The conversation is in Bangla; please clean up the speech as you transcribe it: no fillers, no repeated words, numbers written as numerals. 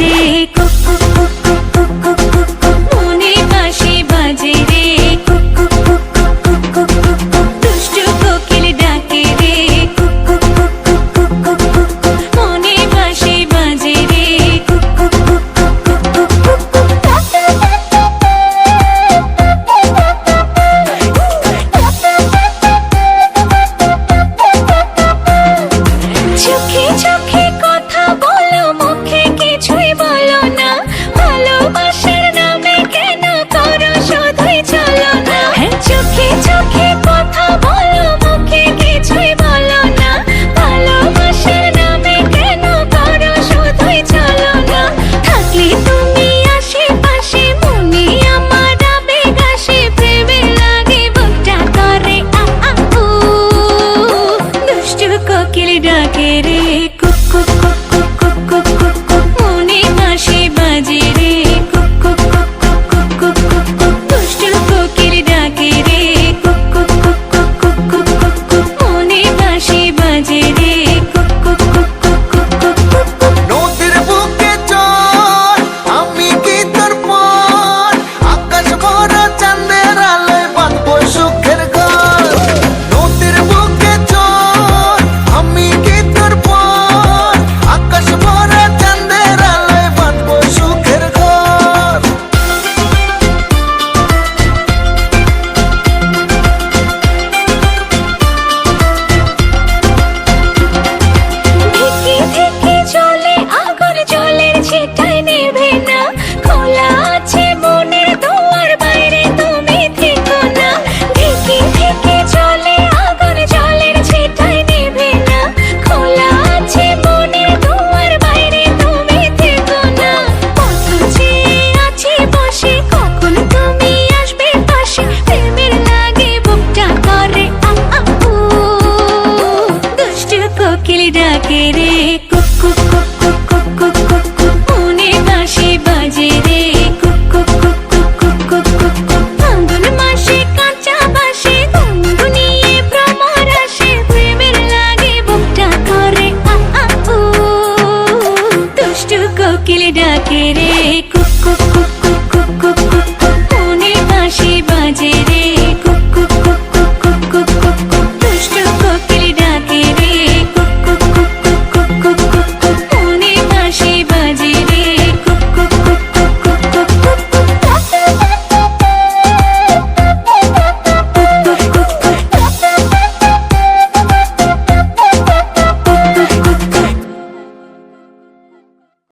রে কুক কুক কুক কুক কুক কুক কুক কুক মনে বাঁশি বাজে রে কুক কুক কুক কুক কুক কুক কুক কুক দুষ্টু কোকিল ডাকে রে কুক কুক কুক কুক কুক কুক কুক কুক মনে বাঁশি বাজে রে কুক কুক কুক কুক কুক কুক কুক কুক চোখে চোখে কথা বলো মুখে কিছুই বলো না ভালোবাসার নামে কেন করো শুধুই চলো না চোখে চোখে কথা বলো মুখে কিছুই বলো না ভালোবাসার নামে কেন করো শুধুই চলো না থাকলে তুমি আশেপাশে মনে আমার আবেগ আসে প্রেমে লাগে বুকটা করে আ আ উ দুষ্টু কোকিল ডাকে রে কুক কুক কুক কুক কুক কুক কুক কুক মনে বাঁশি বাজে রে কুক কুক কুক কুক কুক কুক কুক কুক দুষ্টু কোকিল ডাকে রে কুক কুক কুক কুক কুক কুক কুক কুক মনে বাঁশি বাজে রে কুক কুক কুক কুক কুক কুক কুক কুক নদীর বুকে চল আমি কি তোর পর আকাশ ভরা চাঁদের আলোয় বাঁধবো সুখের ঘর নদীর বুকে চল আমি কি তোর পর আকাশ ভরা চাঁদের আলোয় বাঁধবো সুখের ঘর ধিকি ধিকি চলে আগুন জলের ছিটায় নেভে না খোলা আছে মনের দুয়ার বাইরে তুমি থেকো না ধিকি ধিকি চলে আগুন জলের ছিটায় নেভে না খোলা আছে মনের দুয়ার বাইরে তুমি থেকো না পথ চেয়ে আছি বসে কখন তুমি আসবে পাশে প্রেমের লাগে বুকটা করে আ আ উ দুষ্টু কোকিল ডাকে রে কুক কুক কুক কুক কুক কুক কুক কুক মনে বাঁশি বাজে রে কুক কুক কুক কুক কুক কুক কুক কুক ফাল্গুন মাসে কাঁচা বাঁশি গুনগুনিয়ে ভ্রমর আসে প্রেমের লাগে বুকটা করে আ আ উ দুষ্টু কোকিল ডাকে রে কুক কুক কুক কুক কুক কুক কুক কুক মনে বাঁশি বাজে রে